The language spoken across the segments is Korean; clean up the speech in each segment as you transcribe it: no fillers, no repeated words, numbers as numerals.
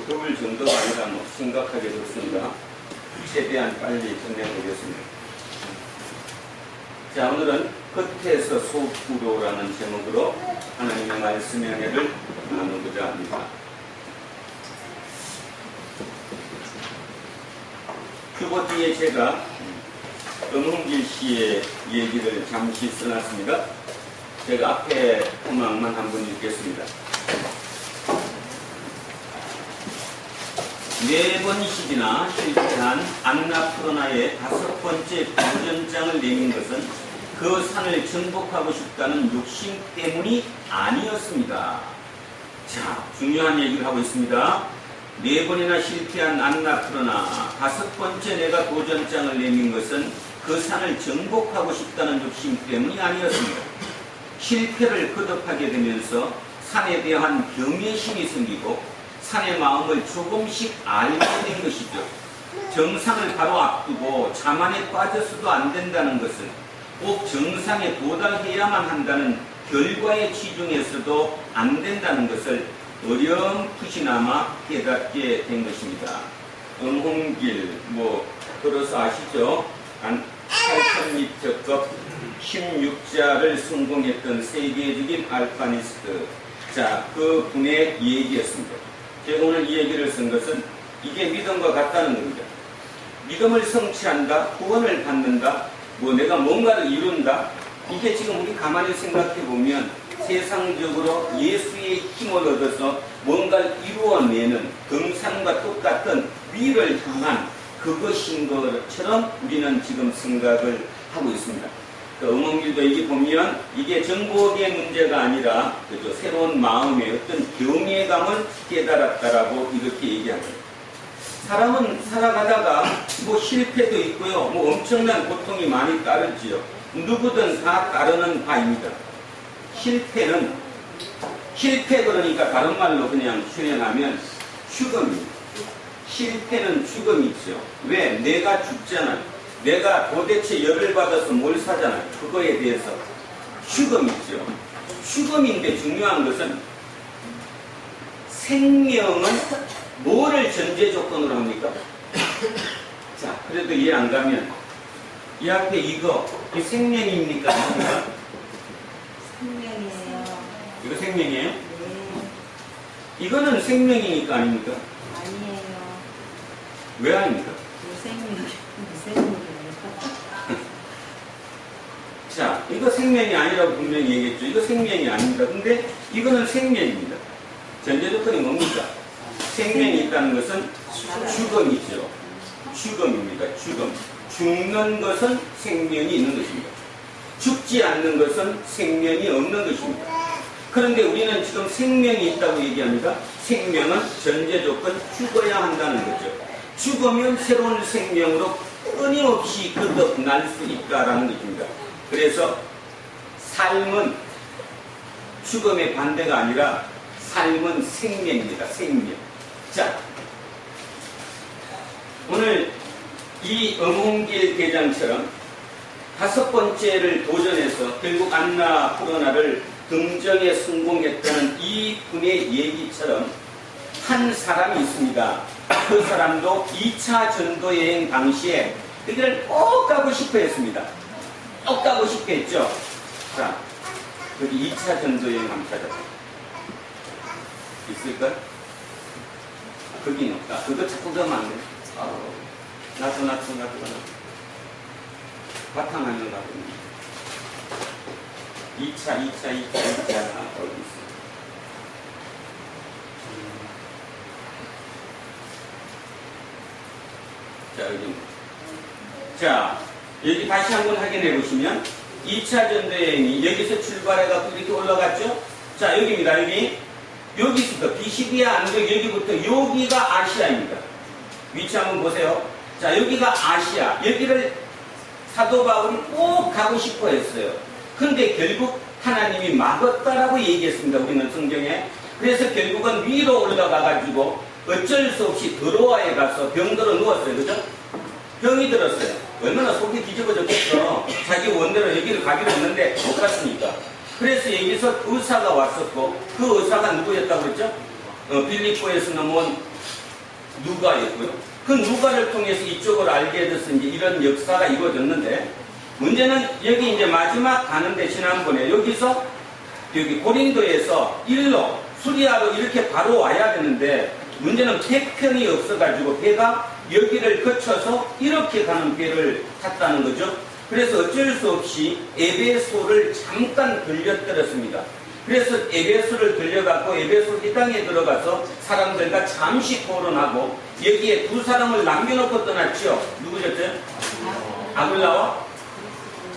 더울 정도가 아니라 심각하게 그렇습니다. 최대한 빨리 끝내보겠습니다. 자, 오늘은 겉에서 속으로라는 제목으로 하나님의 말씀의 은혜를 나누고자 합니다. 큐보드에 제가 음흥길 씨의 얘기를 잠시 써놨습니다. 제가 앞에 토막만 한번 읽겠습니다. 네 번씩이나 실패한 안나푸르나의 5번째 도전장을 내민 것은 그 산을 정복하고 싶다는 욕심 때문이 아니었습니다. 자, 중요한 얘기를 하고 있습니다. 4번이나 실패한 안나푸르나 5번째 내가 도전장을 내민 것은 그 산을 정복하고 싶다는 욕심 때문이 아니었습니다. 실패를 거듭하게 되면서 산에 대한 경외심이 생기고 산의 마음을 조금씩 알게 된 것이죠. 정상을 바로 앞두고 자만에 빠져서도 안 된다는 것은 꼭 정상에 도달해야만 한다는 결과에 치중해서도 안 된다는 것을 어렴풋이나마 깨닫게 된 것입니다. 음흥길 걸어서 아시죠? 한 8,000m급 16자를 성공했던 세계적인 알파니스트, 자, 그 분의 얘기였습니다. 제가 오늘 이 얘기를 쓴 것은 이게 믿음과 같다는 겁니다. 믿음을 성취한다, 구원을 받는다, 내가 뭔가를 이룬다. 이게 지금 우리 가만히 생각해 보면 세상적으로 예수의 힘을 얻어서 뭔가를 이루어내는 등산과 똑같은 위를 향한 그것인 것처럼 우리는 지금 생각을 하고 있습니다. 그 음흥길도 여기 보면 이게 정복의 문제가 아니라 그죠? 새로운 마음의 어떤 경외감을 깨달았다라고 이렇게 얘기합니다. 사람은 살아가다가 실패도 있고요. 엄청난 고통이 많이 따르지요. 누구든 다 따르는 바입니다. 실패 그러니까 다른 말로 그냥 표현하면 죽음입니다. 실패는 죽음이죠. 왜? 내가 죽잖아요. 내가 도대체 열을 받아서 뭘 사잖아요. 그거에 대해서 죽음이죠. 죽음인데 중요한 것은 생명은 뭐를 전제 조건으로 합니까? 자, 그래도 이해 안 가면 이 앞에 이거 생명입니까? 아닙니까? 생명이에요. 이거 생명이에요? 네. 이거는 생명이니까 아닙니까? 아니에요. 왜 아닙니까? 무생물이에요. 자, 이거 생명이 아니라고 분명히 얘기했죠. 이거 생명이 아닙니다. 근데 이거는 생명입니다. 전제 조건이 뭡니까? 생명이 있다는 것은 죽음이죠. 죽음입니다. 죽음. 죽는 것은 생명이 있는 것입니다. 죽지 않는 것은 생명이 없는 것입니다. 그런데 우리는 지금 생명이 있다고 얘기합니다. 생명은 전제 조건 죽어야 한다는 거죠. 죽으면 새로운 생명으로 끊임없이 거듭날 수 있다라는 것입니다. 그래서 삶은 죽음의 반대가 아니라 삶은 생명입니다. 생명. 자, 오늘 이 음흥길 대장처럼 5번째를 도전해서 결국 안나푸르나를 등정에 성공했다는 이 분의 얘기처럼 한 사람이 있습니다. 그 사람도 2차 전도 여행 당시에 여기를 꼭 가고 싶어 했습니다. 꼭 가고 싶어 했죠. 자, 거기 2차 전도 여행 한번 찾아봐요. 있을까? 거긴 없다. 그거 자꾸 가면 안 돼. 나도. 바탕화면 가고 2차 어디 있어? 자, 여기. 자, 여기 다시 한번 확인해 보시면 2차 전도여행이 여기서 출발해가지고 이렇게 올라갔죠? 자, 여기입니다. 여기서부터 비시디아 안쪽 여기부터 여기가 아시아입니다. 위치 한번 보세요. 자, 여기가 아시아. 여기를 사도 바울이 꼭 가고 싶어 했어요. 근데 결국 하나님이 막았다라고 얘기했습니다. 우리는 성경에. 그래서 결국은 위로 올라가가지고 어쩔 수 없이 드로아에 가서 병들어 누웠어요. 그죠? 병이 들었어요. 얼마나 속이 뒤집어졌겠어. 자기 원대로 여기를 가기로 했는데 못 갔으니까. 그래서 여기서 의사가 왔었고 그 의사가 누구였다고 그랬죠? 빌립보에서 넘어온 누가였고요. 그 누가를 통해서 이쪽을 알게 돼서 이제 이런 역사가 이루어졌는데, 문제는 여기 이제 마지막 가는데 지난번에 여기서 여기 고린도에서 일로 수리아로 이렇게 바로 와야 되는데, 문제는 배편이 없어가지고 배가 여기를 거쳐서 이렇게 가는 배를 탔다는 거죠. 그래서 어쩔 수 없이 에베소를 잠깐 들려뜨렸습니다. 그래서 에베소를 들려갖고 에베소 회당에 들어가서 사람들과 잠시 토론하고, 여기에 두 사람을 남겨놓고 떠났죠. 누구셨죠? 아굴라와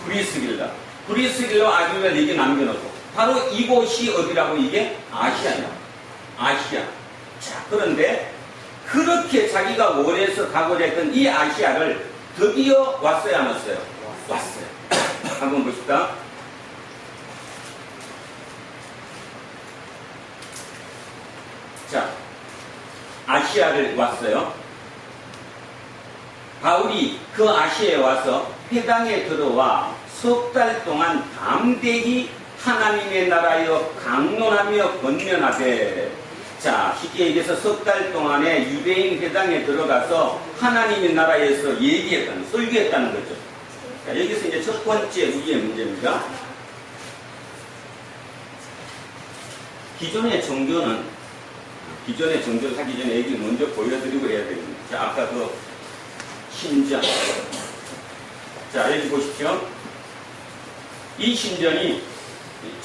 브리스길라. 브리스길라와 아굴라를 여기 남겨놓고, 바로 이곳이 어디라고? 이게 아시아야. 아시아. 자, 그런데 그렇게 자기가 원해서 가고자 했던 이 아시아를 드디어 왔어요, 안 왔어요? 왔어요. 한번 보십시다. 자, 아시아를 왔어요. 바울이 그 아시아에 와서 회당에 들어와 석 달 동안 담대히 하나님의 나라여 강론하며 권면하되, 자, 쉽게 얘기해서 석 달 동안에 유대인 회당에 들어가서 하나님의 나라에서 얘기했다는, 설교했다는 거죠. 자, 여기서 이제 첫 번째 우리의 문제입니다. 기존의 종교를 하기 전에 얘기 먼저 보여드리고 해야 되겠습니다. 자, 아까 그 신전. 자, 여기 보십시오. 이 신전이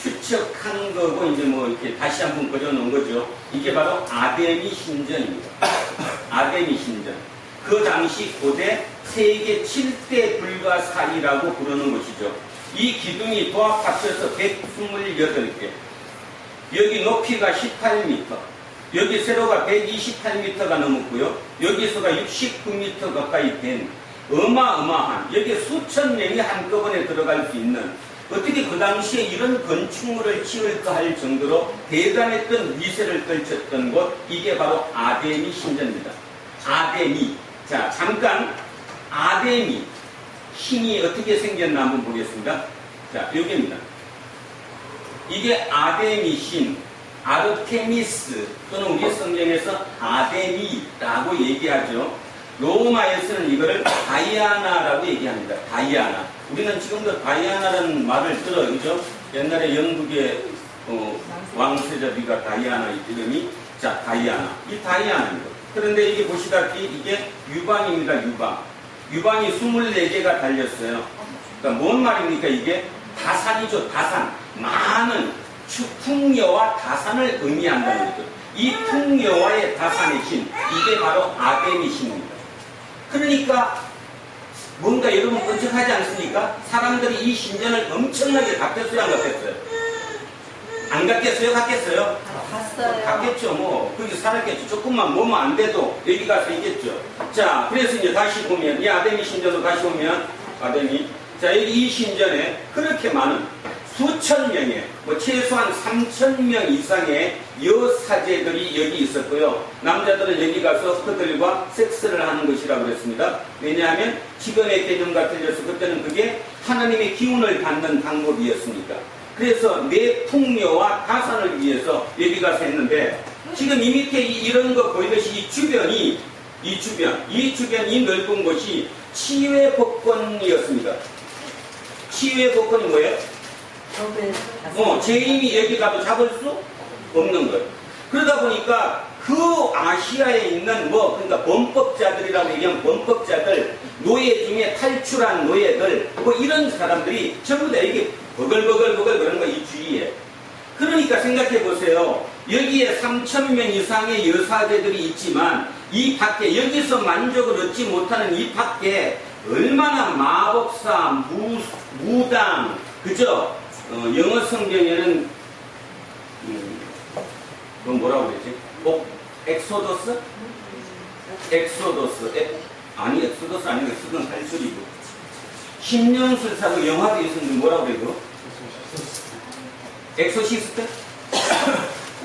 추측한 거고, 이제 뭐 이렇게 다시 한번 그려놓은 거죠. 이게 바로 아데미 신전입니다. 아데미 신전. 그 당시 고대 세계 7대 불가사리라고 부르는 것이죠. 이 기둥이 도합 합쳐서 128개. 여기 높이가 18m. 여기 세로가 128m가 넘었고요. 여기서가 69m 가까이 된 어마어마한, 여기 수천 명이 한꺼번에 들어갈 수 있는, 어떻게 그 당시에 이런 건축물을 지을까 할 정도로 대단했던 위세를 떨쳤던 곳, 이게 바로 아데미 신전입니다. 아데미. 자, 잠깐 아데미 신이 어떻게 생겼나 한번 보겠습니다. 자, 여기입니다. 이게 아데미 신, 아르테미스, 또는 우리 성경에서 아데미라고 얘기하죠. 로마에서는 이거를 다이아나라고 얘기합니다. 다이아나. 우리는 지금도 다이아나라는 말을 들어요. 그죠? 옛날에 영국의 왕세자비가 다이아나 이름이, 자, 다이아나. 이 다이아나입니다. 그런데 이게 보시다시피 이게 유방입니다. 유방이 24개가 달렸어요. 그러니까 뭔 말입니까? 이게 다산이죠. 다산. 많은 풍요와 다산을 의미한다는 거죠. 이 풍요와의 다산의 신, 이게 바로 아데미 신입니다. 그러니까 뭔가 여러분 끔찍하지 않습니까? 사람들이 이 신전을 엄청나게 갚겠어요, 안 갚겠어요? 안 갚겠어요? 갚겠어요? 갔어요. 갚겠죠. 뭐 거기 살았겠죠. 조금만 뭐면 안 돼도 여기 가서 있겠죠. 자, 그래서 이제 다시 보면 이 아데미 신전으로 다시 오면 아데미, 자, 여기 이 신전에 그렇게 많은 수천 명의, 뭐 최소한 3,000명 이상의 여사제들이 여기 있었고요. 남자들은 여기 가서 그들과 섹스를 하는 것이라고 그랬습니다. 왜냐하면 지금의 개념과 틀려서 그때는 그게 하나님의 기운을 받는 방법이었으니까. 그래서 내 풍요와 다산을 위해서 여기 가서 했는데, 지금 이 밑에 이런 거 보이듯이 이 주변이, 이 넓은 곳이 치유의 복권이었습니다. 치유의 복권이 뭐예요? 죄인이 여기 가도 잡을 수 없는 거예요. 그러다 보니까 그 아시아에 있는 그러니까 범법자들이라고 얘기하면 범법자들, 노예 중에 탈출한 노예들, 뭐 이런 사람들이 전부 다 이게 버글버글 그런 거 이 주위에. 그러니까 생각해 보세요. 여기에 3,000명 이상의 여사제들이 있지만 이 밖에, 여기서 만족을 얻지 못하는 이 밖에 얼마나 마법사, 무당, 그죠? 영어 성경에는 그건 뭐라고 그랬지? 엑소더스? 아니 그건 탈출이고. 10년술사고 영화도 있었는데 뭐라고 그래 그거? 엑소시스트?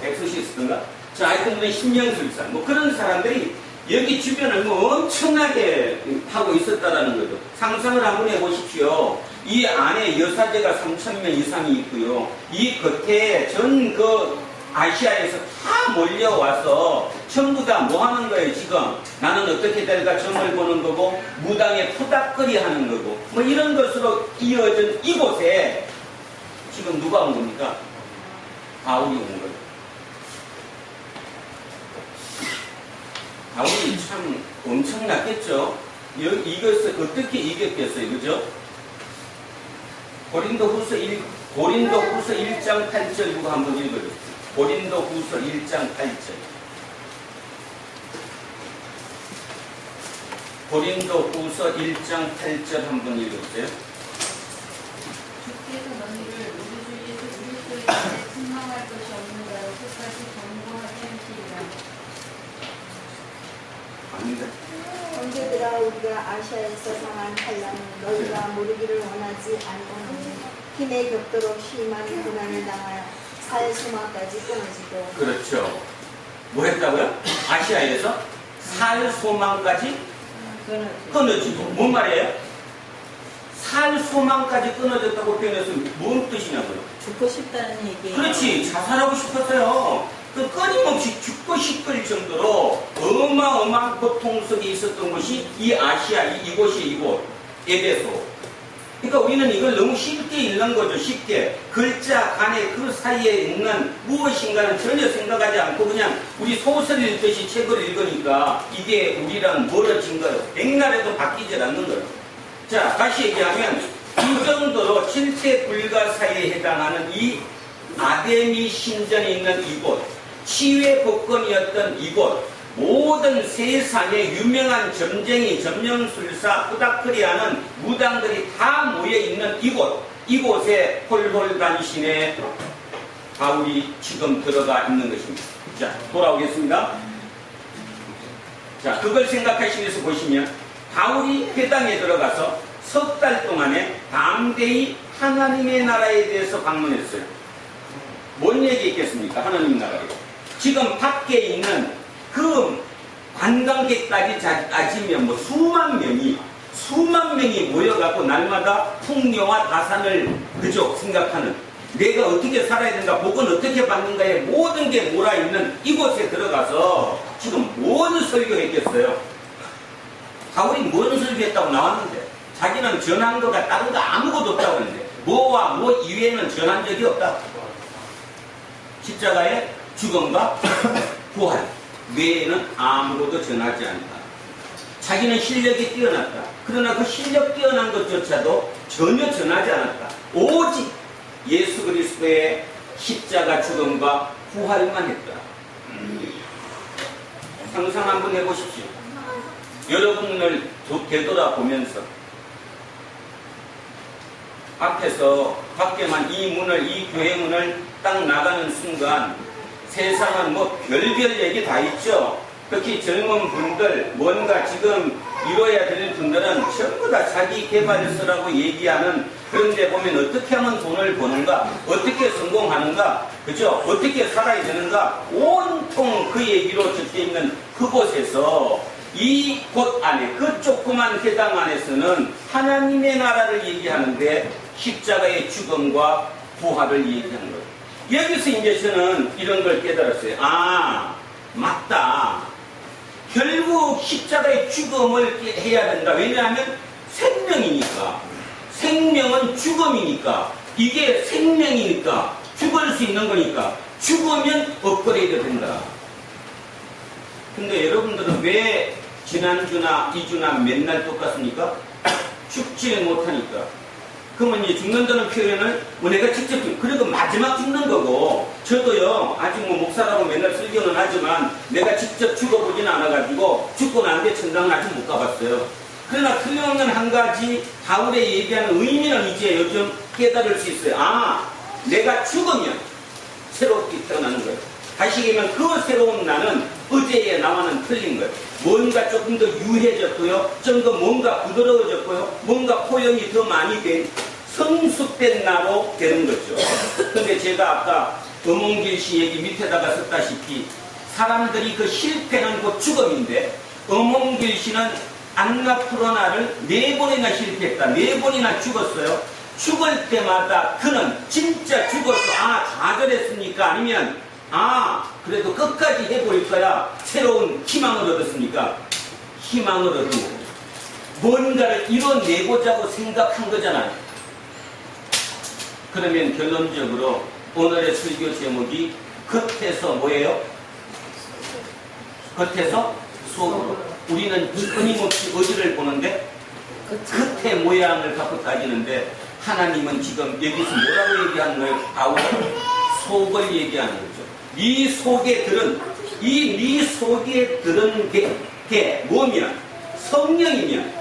엑소시스트인가? 자, 하여튼 10년술사 뭐 그런 사람들이 여기 주변을 뭐 엄청나게 하고 있었다라는 거죠. 상상을 한번 해보십시오. 이 안에 여사제가 3,000명 이상이 있고요. 이 겉에 전 그 아시아에서 다 몰려와서 전부 다 뭐 하는 거예요, 지금? 나는 어떻게 될까 점을 보는 거고, 무당의 토닥거리 하는 거고, 뭐 이런 것으로 이어진 이곳에 지금 누가 온 겁니까? 바울이 온 거예요. 바울이 참 엄청났겠죠? 이것을 어떻게 이겼겠어요, 그죠? 고린도후서 1장 8절 이거 한번 읽어주세요. 고린도후서 1장 8절. 고린도후서 1장 8절 한번 읽어주세요. 주께서 너희를 우리 주 예수 그리스도의 책망할 것이 없는 자로 끝까지 경고하게 하시리라. 아닌데? 형제들아, 우리가 아시아에서 당한 환난은 너희가 모르기를 원하지 않고는 힘에 겹도록 심한 고난을 당하여 살 소망까지 끊어지고. 그렇죠. 뭐 했다고요? 아시아에서 살 소망까지 끊어지고. 뭔 말이에요? 살 소망까지 끊어졌다고 표현해서 뭔 뜻이냐고요? 죽고 싶다는 얘기예요. 그렇지. 자살하고 싶었어요. 그 끊임없이 죽고 싶을 정도로 어마어마한 고통 속에 있었던 것이 이 아시아, 이곳이 이곳, 에베소. 그러니까 우리는 이걸 너무 쉽게 읽는 거죠. 쉽게. 글자 간에 그 사이에 있는 무엇인가는 전혀 생각하지 않고 그냥 우리 소설 읽듯이 책을 읽으니까 이게 우리랑 멀어진 거예요. 백날에도 바뀌질 않는 거예요. 자, 다시 얘기하면 이 정도로 7대 불가사에 해당하는 이 아데미 신전이 있는 이곳, 치유의 복권이었던 이곳, 모든 세상의 유명한 점쟁이, 점령술사, 후닥거리하는 무당들이 다 모여있는 이곳에 홀홀단신에 바울이 지금 들어가 있는 것입니다. 자, 돌아오겠습니다. 자, 그걸 생각하시면서 보시면 바울이 회당에 들어가서 석 달 동안에 담대히 하나님의 나라에 대해서 방문했어요. 뭔 얘기 있겠습니까? 하나님 나라에. 지금 밖에 있는 그 관광객까지 따지면 뭐 수만 명이 모여갖고 날마다 풍요와 다산을 그저 생각하는, 내가 어떻게 살아야 되는가, 복은 어떻게 받는가에 모든 게 몰아있는 이곳에 들어가서 지금 뭔 설교했겠어요? 바울이 뭔 설교했다고 나왔는데, 자기는 전한 거가 다른 거 아무것도 없다고 하는데, 뭐와 뭐 이외에는 전한 적이 없다. 십자가의 죽음과 부활 외에는 아무것도 전하지 않는다. 자기는 실력이 뛰어났다. 그러나 그 실력 뛰어난 것조차도 전혀 전하지 않았다. 오직 예수 그리스도의 십자가 죽음과 부활만 했다. 상상 한번 해보십시오. 여러분을 되돌아보면서 앞에서 밖에만 이 교회 문을 딱 나가는 순간 세상은 뭐 별별 얘기 다 있죠. 특히 젊은 분들, 뭔가 지금 이뤄야 될 분들은 전부 다 자기 개발서라고 얘기하는, 그런데 보면 어떻게 하면 돈을 버는가, 어떻게 성공하는가, 그죠? 어떻게 살아야 되는가, 온통 그 얘기로 적혀 있는 그곳에서 이 곳 안에, 그 조그만 회당 안에서는 하나님의 나라를 얘기하는데 십자가의 죽음과 부활을 얘기하는 거예요. 여기서 이제 저는 이런 걸 깨달았어요. 아, 맞다. 결국 십자가의 죽음을 해야 된다. 왜냐하면 생명이니까. 생명은 죽음이니까. 이게 생명이니까. 죽을 수 있는 거니까. 죽으면 업그레이드 된다. 근데 여러분들은 왜 지난주나 이주나 맨날 똑같습니까? 죽지를 못하니까. 그러면 이제 죽는다는 표현을 뭐 내가 직접, 그리고 마지막 죽는 거고, 저도요, 아직 뭐 목사라고 맨날 설교는 하지만 내가 직접 죽어보지는 않아가지고 죽고 난 뒤에 천당은 아직 못 가봤어요. 그러나 틀림없는 한 가지 바울의 얘기하는 의미는 이제 요즘 깨달을 수 있어요. 아, 내가 죽으면 새롭게 태어나는 거예요. 다시 얘기하면 그 새로운 나는 어제의 나와는 틀린 거예요. 뭔가 조금 더 유해졌고요. 좀 더 뭔가 부드러워졌고요. 뭔가 포용이 더 많이 된 성숙된 나로 되는 거죠. 근데 제가 아까 엄홍길 씨 얘기 밑에다가 썼다시피 사람들이 그 실패는 곧 죽음인데, 엄홍길 씨는 안나푸르나를 4번이나 실패했다. 4번이나 죽었어요. 죽을 때마다 그는 진짜 죽어서 아 좌절했습니까? 아니면 그래도 끝까지 해볼 거야. 새로운 희망을 얻었으니까. 희망을 얻은 뭔가를 이뤄내고자고 생각한 거잖아요. 그러면 결론적으로 오늘의 설교 제목이 겉에서 뭐예요? 겉에서 속으로. 우리는 끊임없이 어디를 보는데? 겉의 모양을 갖고 다니는데 하나님은 지금 여기서 뭐라고 얘기하는 거예요? 바울은 속을 얘기하는 거죠. 네 속에 들은 네 속에 들은 게 뭐면 성령이면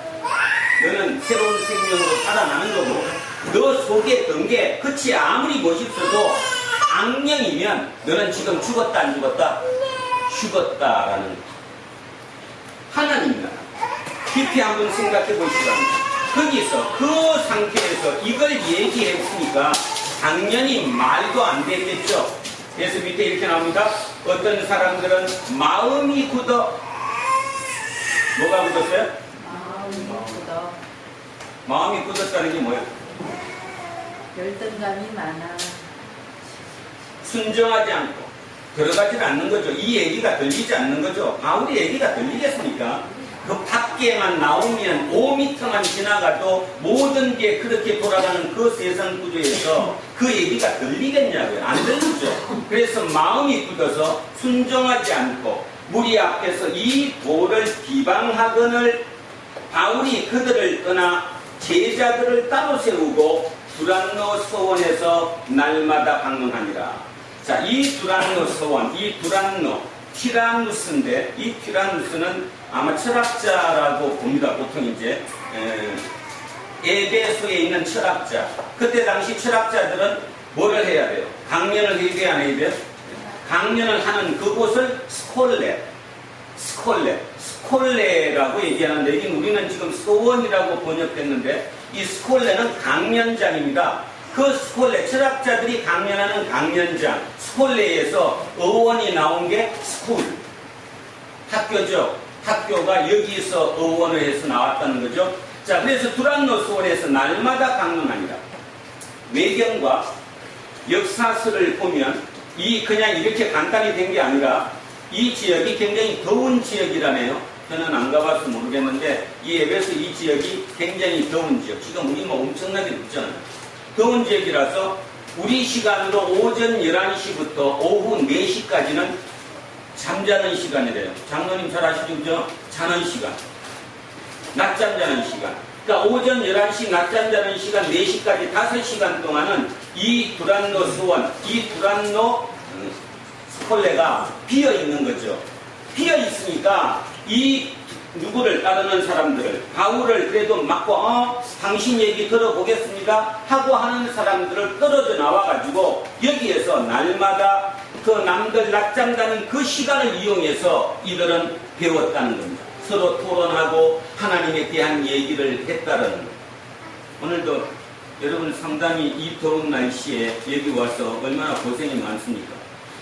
너는 새로운 생명으로 살아나는 거고 너 속에 든 게 그치 아무리 멋있어도 악령이면 너는 지금 죽었다 안 죽었다? 죽었다라는 거. 하나님입니다. 깊이 한번 생각해 보시기 바랍니다. 거기서 그 상태에서 이걸 얘기했으니까 당연히 말도 안 되겠죠. 그래서 밑에 이렇게 나옵니다. 어떤 사람들은 마음이 굳어. 뭐가 굳었어요? 마음이 굳었다는 게 뭐예요? 열등감이 많아. 순정하지 않고 들어가지 않는 거죠. 이 얘기가 들리지 않는 거죠. 바울의 얘기가 들리겠습니까? 그 밖에만 나오면 5m만 지나가도 모든 게 그렇게 돌아가는 그 세상 구조에서 그 얘기가 들리겠냐고요. 안 들리죠. 그래서 마음이 굳어서 순종하지 않고 무리 앞에서 이 도를 비방하거늘 바울이 그들을 떠나 제자들을 따로 세우고 두란노 서원에서 날마다 방문하니라. 자, 이 두란노 서원, 이 두란노 티라누스인데 이 티라누스는 아마 철학자라고 봅니다. 보통 이제 에베소에 있는 철학자. 그때 당시 철학자들은 뭐를 해야 돼요? 강연을 해야 돼요? 안 해야 돼요? 강연을 하는 그곳을 스콜레라고 얘기하는데 이게 우리는 지금 소원이라고 번역됐는데 이 스콜레는 강연장입니다. 그 스콜레, 철학자들이 강연하는 강연장, 스콜레에서 어원이 나온 게 스쿨, 학교죠. 학교가 여기서 어원을 해서 나왔다는 거죠. 자, 그래서 두란노 소원에서 날마다 방문합니다. 외경과 역사서를 보면 이 그냥 이렇게 간단히 된 게 아니라 이 지역이 굉장히 더운 지역이라네요. 저는 안 가봐서 모르겠는데 이 에베소 이 지역이 굉장히 더운 지역. 지금 우리 뭐 엄청나게 덥잖아요. 더운 지역이라서 우리 시간으로 오전 11시부터 오후 4시까지는 잠자는 시간이래요. 장로님 잘 아시죠? 그죠? 자는 시간. 낮잠 자는 시간. 그러니까 오전 11시 낮잠 자는 시간 4시까지 5시간 동안은 이 두란노 수원, 이 두란노 스콜레가 비어 있는 거죠. 비어 있으니까 이 누구를 따르는 사람들을 바울을 그래도 막고 당신 얘기 들어보겠습니다 하고 하는 사람들을 떨어져 나와가지고 여기에서 날마다 그 남들 낮잠 자는 그 시간을 이용해서 이들은 배웠다는 겁니다. 서로 토론하고 하나님에 대한 얘기를 했다는 겁니다. 오늘도 여러분 상당히 이 더운 날씨에 여기 와서 얼마나 고생이 많습니까?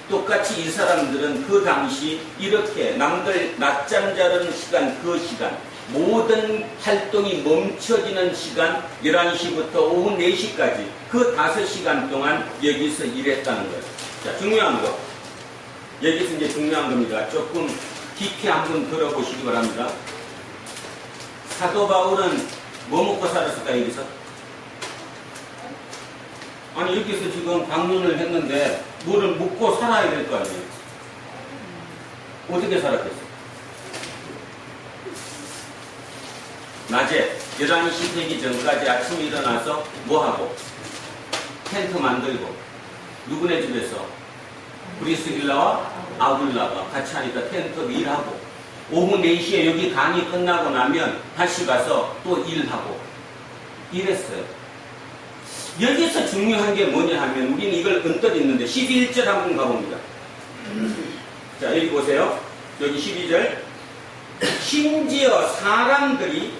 똑같이 이 사람들은 그 당시 이렇게 남들 낮잠 자는 시간, 그 시간, 모든 활동이 멈춰지는 시간 11시부터 오후 4시까지 그 5시간 동안 여기서 일했다는 거예요. 자, 중요한 거. 여기서 이제 중요한 겁니다. 조금 깊이 한번 들어보시기 바랍니다. 사도 바울은 뭐 먹고 살았을까, 여기서? 아니, 여기서 지금 방문을 했는데 뭐를 먹고 살아야 될 거 아니에요? 어떻게 살았겠어요? 낮에 11시 되기 전까지 아침에 일어나서 뭐하고? 텐트 만들고 누구네 집에서? 브리스길라와 아굴라가 같이 하니까 텐트 일하고 오후 4시에 여기 강의 끝나고 나면 다시 가서 또 일하고 이랬어요. 여기서 중요한 게 뭐냐 하면 우리는 이걸 언뜻 있는데 11절 한번 가봅니다. 자, 여기 보세요. 여기 12절. 심지어 사람들이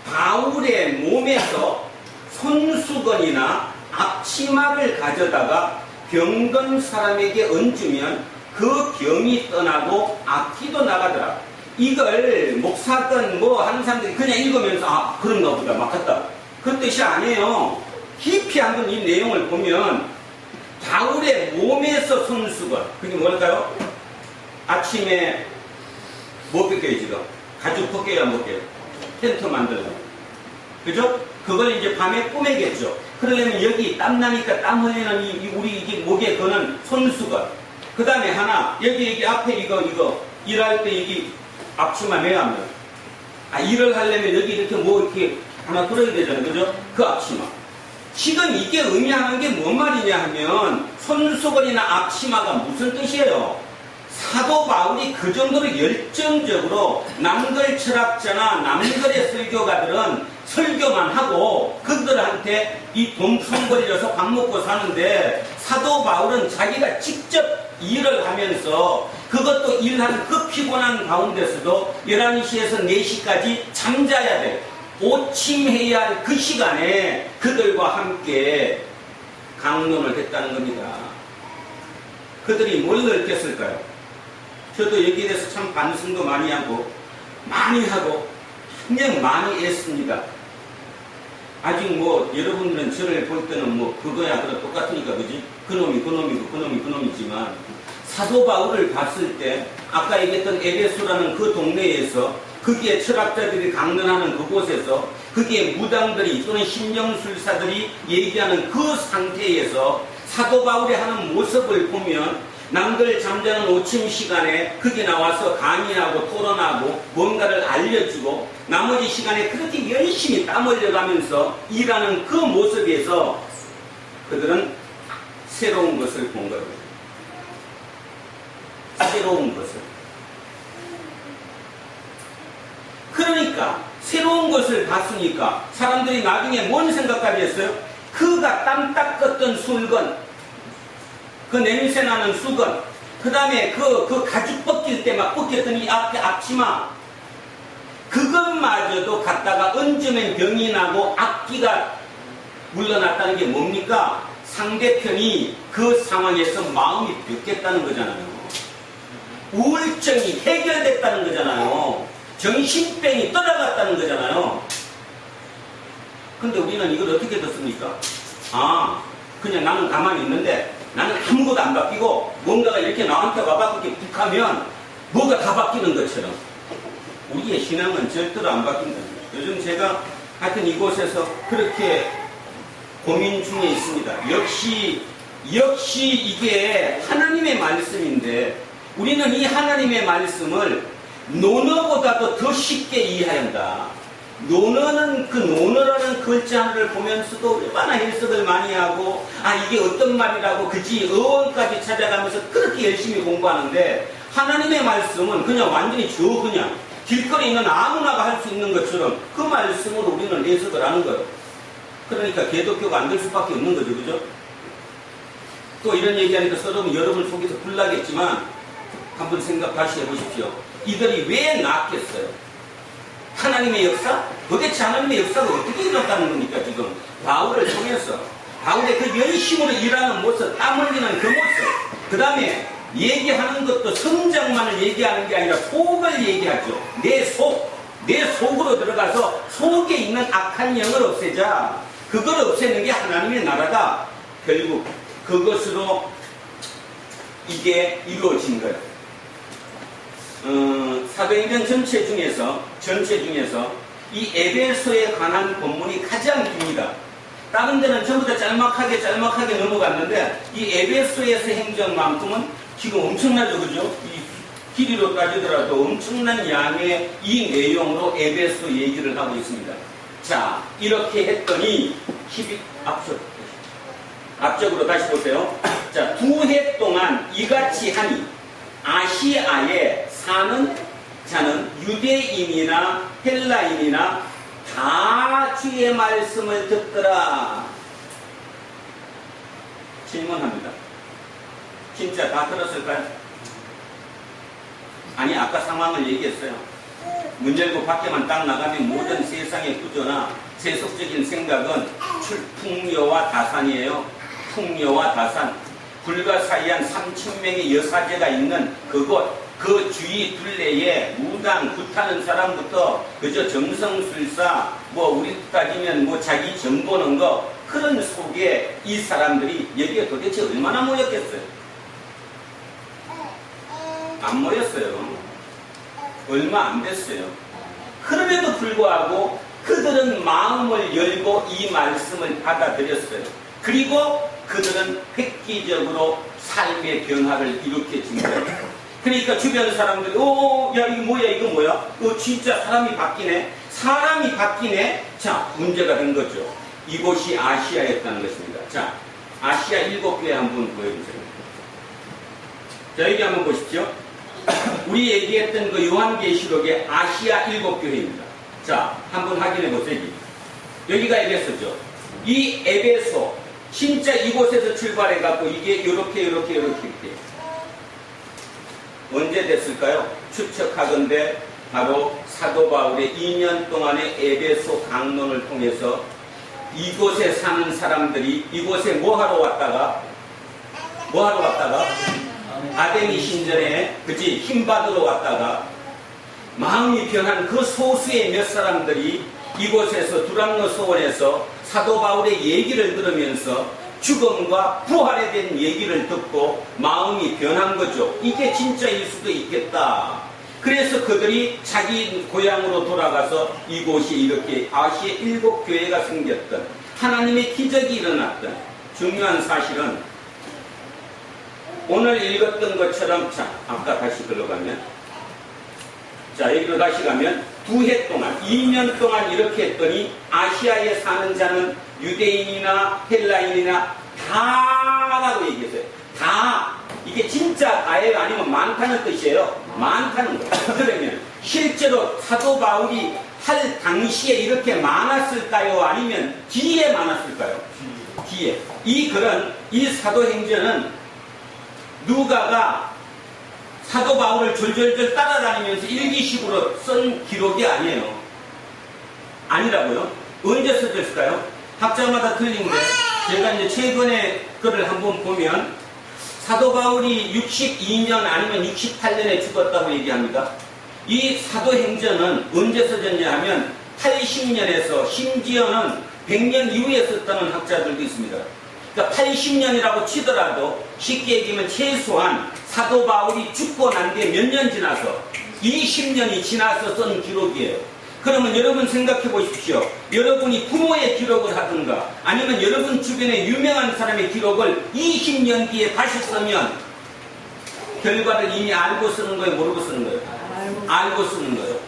바울의 몸에서 손수건이나 앞치마를 가져다가 병든 사람에게 얹으면 그 병이 떠나고 악기도 나가더라. 이걸 목사든 뭐 하는 사람들이 그냥 읽으면서 그런가 보다 막 했다. 그런 뜻이 아니에요. 깊이 한번 이 내용을 보면 바울의 몸에서 손수건. 그게 뭘까요? 아침에 뭐 벗겨요 지금? 가죽 벗겨요 안 벗겨요? 텐트 만들고. 그죠? 그걸 이제 밤에 꾸매겠죠. 그러려면 여기 땀나니까 땀 흘리는 우리 이게 목에 거는 손수건. 그 다음에 하나, 여기 앞에 이거, 일할 때 여기 앞치마 매야 합니다. 일을 하려면 여기 이렇게 뭐 이렇게 하나 들어야 되잖아요. 그죠? 그 앞치마. 지금 이게 의미하는 게 뭔 말이냐 하면, 손수건이나 앞치마가 무슨 뜻이에요? 사도 바울이 그 정도로 열정적으로 남글 철학자나 남글의 설교가들은 설교만 하고 그들한테 이 돈 푼 벌려서 밥 먹고 사는데, 사도 바울은 자기가 직접 일을 하면서 그것도 일하는 그 피곤한 가운데서도 11시에서 4시까지 잠자야 돼. 오침해야 할 그 시간에 그들과 함께 강론을 했다는 겁니다. 그들이 뭘 느꼈을까요? 저도 여기에 대해서 참 반성도 많이 하고 그냥 많이 애씁니다. 아직 뭐 여러분들은 저를 볼 때는 뭐 그거야 그거 똑같으니까 그지? 그놈이지만 사도 바울을 봤을 때 아까 얘기했던 에베소라는 그 동네에서 거기에 철학자들이 강론하는 그곳에서 거기에 무당들이 또는 신령술사들이 얘기하는 그 상태에서 사도 바울이 하는 모습을 보면 남들 잠자는 오침 시간에 거기 나와서 강의하고 토론하고 뭔가를 알려주고 나머지 시간에 그렇게 열심히 땀 흘려가면서 일하는 그 모습에서 그들은 새로운 것을 본 거예요. 새로운 것을. 그러니까 새로운 것을 봤으니까 사람들이 나중에 뭔 생각까지 했어요? 그가 땀 닦았던 술건, 그 냄새나는 수건, 그 다음에 그 가죽 벗길 때 막 벗겼던 이 앞에 앞치마, 그것마저도 갖다가 얹으면 병이 나고 악기가 물러났다는 게 뭡니까? 상대편이 그 상황에서 마음이 벽겠다는 거잖아요. 우울증이 해결됐다는 거잖아요. 정신병이 떠나갔다는 거잖아요. 근데 우리는 이걸 어떻게 듣습니까? 그냥 나는 가만히 있는데 나는 아무것도 안 바뀌고 뭔가가 이렇게 나한테 와갖고 이렇게 툭하면 뭐가 다 바뀌는 것처럼. 우리의 신앙은 절대로 안 바뀐다. 요즘 제가 하여튼 이곳에서 그렇게 고민 중에 있습니다. 역시 이게 하나님의 말씀인데 우리는 이 하나님의 말씀을 논어보다도 더 쉽게 이해해야 한다. 논어는 그 논어라는 글자 하나를 보면서도 얼마나 해석을 많이 하고 이게 어떤 말이라고 그지 어원까지 찾아가면서 그렇게 열심히 공부하는데 하나님의 말씀은 그냥 완전히 그냥 길거리에 있는 아무나가 할 수 있는 것처럼 그 말씀으로 우리는 해석을 하는 거예요. 그러니까 개독교가 안 될 수밖에 없는 거죠. 그죠? 또 이런 얘기하니까 여러분 속에서 불나겠지만 한번 생각 다시 해보십시오. 이들이 왜 낳겠어요? 하나님의 역사? 도대체 하나님의 역사가 어떻게 일어났다는 겁니까? 지금 바울을 통해서 바울의 그 열심으로 일하는 모습, 땀 흘리는 그 모습, 그 다음에 얘기하는 것도 성장만을 얘기하는 게 아니라 속을 얘기하죠. 내 속으로 들어가서 속에 있는 악한 영을 없애자. 그걸 없애는 게 하나님의 나라다. 결국 그것으로 이게 이루어진 거예요. 사도행전 전체 중에서 이 에베소에 관한 본문이 가장 깁니다. 다른 데는 전부 다 짤막하게 넘어갔는데 이 에베소에서 행전만큼은 지금 엄청나죠, 그죠? 이 길이로 따지더라도 엄청난 양의 이 내용으로 에베소 얘기를 하고 있습니다. 자, 이렇게 했더니 앞쪽으로 다시 보세요. 자, 2해 동안 이같이 하니 아시아에 사는 자는 유대인이나 헬라인이나 다 주의 말씀을 듣더라. 질문합니다. 진짜 다 들었을까요? 아니, 아까 상황을 얘기했어요. 문 열고 밖에만 딱 나가면 모든 세상의 구조나 세속적인 생각은 풍요와 다산이에요. 풍요와 다산. 불가사의한 3,000명의 여사제가 있는 그곳, 그 주위 둘레에 무당, 굿하는 사람부터 그저 정성술사, 우리 따지면 자기 점 보는 거, 그런 속에 이 사람들이 여기에 도대체 얼마나 모였겠어요? 안 모였어요. 얼마 안 됐어요. 그럼에도 불구하고 그들은 마음을 열고 이 말씀을 받아들였어요. 그리고 그들은 획기적으로 삶의 변화를 일으켜준 거예요. 그러니까 주변 사람들이 야 이거 뭐야? 진짜 사람이 바뀌네. 사람이 바뀌네. 자, 문제가 된 거죠. 이곳이 아시아였다는 것입니다. 자, 아시아 7교회 한번 보여주세요. 자, 여기 한번 보십시오. 우리 얘기했던 그 요한계시록의 아시아 7교회입니다. 자, 한번 확인해 보세요. 여기가 에베소죠. 이 에베소, 진짜 이곳에서 출발해갖고 이게 이렇게 언제 됐을까요? 추측하건대 바로 사도 바울의 2년 동안의 에베소 강론을 통해서 이곳에 사는 사람들이 이곳에 뭐하러 왔다가 아데미 신전에 그지 힘받으러 왔다가 마음이 변한 그 소수의 몇 사람들이 이곳에서 두랑노 소원에서 사도 바울의 얘기를 들으면서 죽음과 부활에 대한 얘기를 듣고 마음이 변한 거죠. 이게 진짜일 수도 있겠다. 그래서 그들이 자기 고향으로 돌아가서 이곳이 이렇게 아시아 7교회가 생겼던 하나님의 기적이 일어났던 중요한 사실은 오늘 읽었던 것처럼 자, 아까 다시 들어가면 자, 여기로 다시 가면 2해 동안 2년 동안 이렇게 했더니 아시아에 사는 자는 유대인이나 헬라인이나 다라고 얘기했어요. 다. 이게 진짜 다예요? 아니면 많다는 뜻이에요? 많다는 거예요. 그러면 실제로 사도 바울이 할 당시에 이렇게 많았을까요? 아니면 뒤에 많았을까요? 뒤에. 이 글은, 이 사도행전은 누가가 사도 바울을 졸졸졸 따라다니면서 일기식으로 쓴 기록이 아니에요. 아니라고요? 언제 써졌을까요? 학자마다 틀린데 제가 이제 최근에 글을 한번 보면 사도 바울이 62년 아니면 68년에 죽었다고 얘기합니다. 이 사도행전은 언제 써졌냐 하면 80년에서 심지어는 100년 이후에 썼다는 학자들도 있습니다. 그러니까 80년이라고 치더라도 쉽게 얘기하면 최소한 사도 바울이 죽고 난 뒤에 몇 년 지나서 20년이 지나서 쓴 기록이에요. 그러면 여러분 생각해 보십시오. 여러분이 부모의 기록을 하든가 아니면 여러분 주변에 유명한 사람의 기록을 20년 뒤에 다시 쓰면 결과를 이미 알고 쓰는 거예요? 모르고 쓰는 거예요? 알고 쓰는 거예요.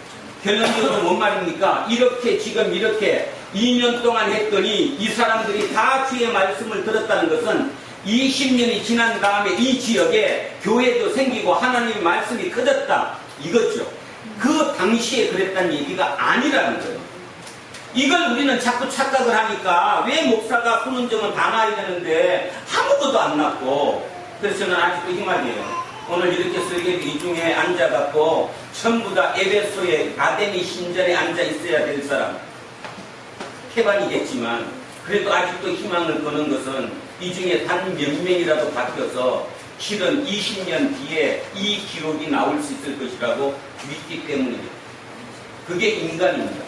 결론적으로 뭔 말입니까? 이렇게 지금 이렇게 2년 동안 했더니 이 사람들이 다 주의 말씀을 들었다는 것은 20년이 지난 다음에 이 지역에 교회도 생기고 하나님의 말씀이 커졌다. 이거죠. 그 당시에 그랬다는 얘기가 아니라는 거예요. 이걸 우리는 자꾸 착각을 하니까 왜 목사가 훈훈정은 다 나야 되는데 아무것도 안 났고 그래서 저는 아직도 이 말이에요. 오늘 이렇게 설교를 이 중에 앉아갖고 전부 다 에베소의 아데미 신전에 앉아 있어야 될 사람 태반이겠지만 그래도 아직도 희망을 거는 것은 이 중에 단 몇 명이라도 바뀌어서 실은 20년 뒤에 이 기록이 나올 수 있을 것이라고 믿기 때문입니다. 그게 인간입니다.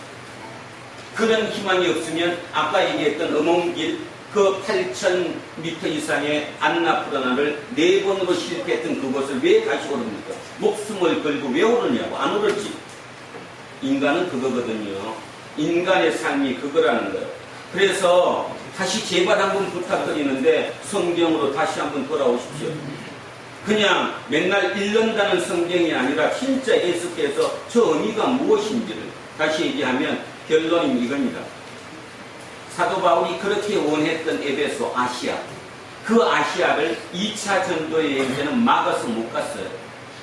그런 희망이 없으면 아까 얘기했던 어몽길 그 8,000m 이상의 안나푸르나를 4번으로 실패했던 그곳을 왜 다시 오릅니까? 목숨을 걸고 왜 오르냐고. 안 오르지. 인간은 그거거든요. 인간의 삶이 그거라는 거예요. 그래서 다시 제발 한번 부탁드리는데 성경으로 다시 한번 돌아오십시오. 그냥 맨날 읽는다는 성경이 아니라 진짜 예수께서 저 의미가 무엇인지를 다시 얘기하면 결론은 이겁니다. 사도 바울이 그렇게 원했던 에베소 아시아, 그 아시아를 2차 전도의 여행자는 막아서 못 갔어요.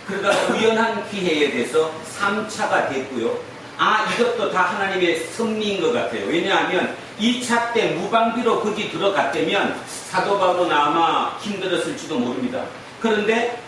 그러다가 우연한 기회에 대해서 3차가 됐고요. 이것도 다 하나님의 섭리인 것 같아요. 왜냐하면 2차 때 무방비로 거기 들어갔다면 사도 바울은 아마 힘들었을지도 모릅니다. 그런데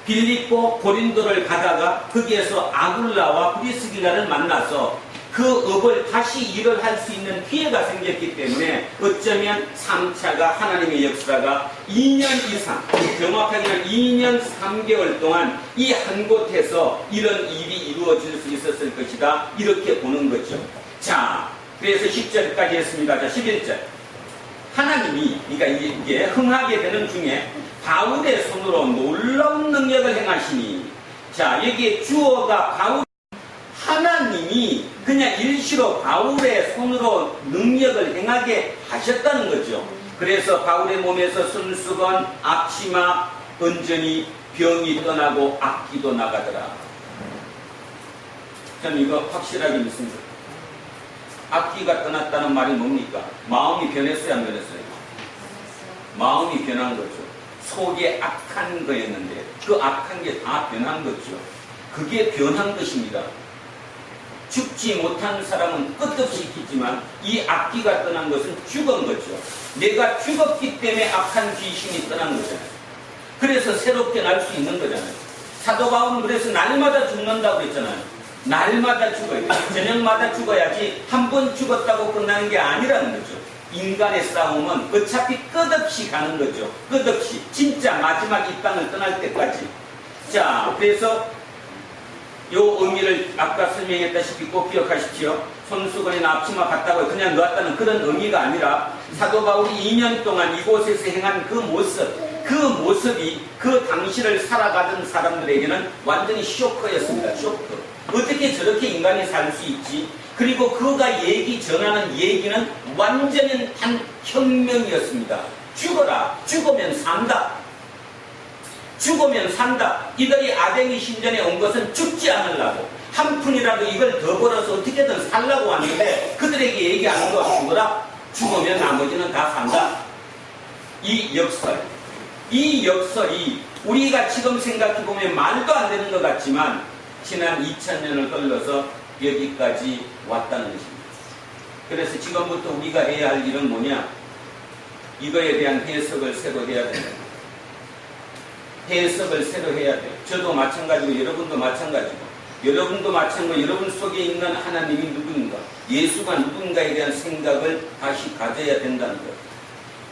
빌립보 고린도를 가다가 거기에서 아굴라와 브리스길라를 만나서 그 업을 다시 일을 할 수 있는 기회가 생겼기 때문에 어쩌면 3차가 하나님의 역사가 2년 이상, 정확하게는 2년 3개월 동안 이 한 곳에서 이런 일이 이루어질 수 있었을 것이다. 이렇게 보는 거죠. 자, 그래서 10절까지 했습니다. 자, 11절. 하나님이, 그러니까 이게 흥하게 되는 중에 바울의 손으로 놀라운 능력을 행하시니, 자, 여기에 주어가 바울, 하나님이 그냥 일시로 바울의 손으로 능력을 행하게 하셨다는 거죠. 그래서 바울의 몸에서 손수건, 앞치마, 온전히 병이 떠나고 악기도 나가더라. 저는 이거 확실하게 믿습니다. 악기가 떠났다는 말이 뭡니까? 마음이 변했어요, 안 변했어요? 마음이 변한 거죠. 속에 악한 거였는데 그 악한 게 다 변한 거죠. 그게 변한 것입니다. 죽지 못한 사람은 끝없이 있겠지만 이 악기가 떠난 것은 죽은 거죠. 내가 죽었기 때문에 악한 귀신이 떠난 거잖아요. 그래서 새롭게 날 수 있는 거잖아요. 사도 바울은 그래서 날마다 죽는다고 그랬잖아요. 날마다 죽어야 돼. 저녁마다 죽어야지 한 번 죽었다고 끝나는 게 아니라는 거죠. 인간의 싸움은 어차피 끝없이 가는 거죠. 끝없이. 진짜 마지막 이 땅을 떠날 때까지. 자, 그래서 요 의미를 아까 설명했다시피 꼭 기억하십시오. 손수건이나 앞치마 같다고 그냥 놓았다는 그런 의미가 아니라 사도 바울이 2년 동안 이곳에서 행한 그 모습이 그 당시를 살아가던 사람들에게는 완전히 쇼크였습니다. 쇼크. 어떻게 저렇게 인간이 살 수 있지? 그리고 그가 전하는 얘기는 완전히 한 혁명이었습니다. 죽어라. 죽으면 산다. 죽으면 산다. 이들이 아데미 신전에 온 것은 죽지 않으려고 한 푼이라도 이걸 더 벌어서 어떻게든 살라고 하는데 그들에게 얘기하는 거 죽어라. 죽으면 나머지는 다 산다. 이 역설이 우리가 지금 생각해보면 말도 안 되는 것 같지만 지난 2000년을 흘러서 여기까지 왔다는 것입니다. 그래서 지금부터 우리가 해야 할 일은 뭐냐? 이거에 대한 해석을 새로 해야 된다. 해석을 새로 해야 돼요. 저도 마찬가지고 여러분도 마찬가지고 여러분 속에 있는 하나님이 누구인가, 예수가 누군가에 대한 생각을 다시 가져야 된다는 거예요.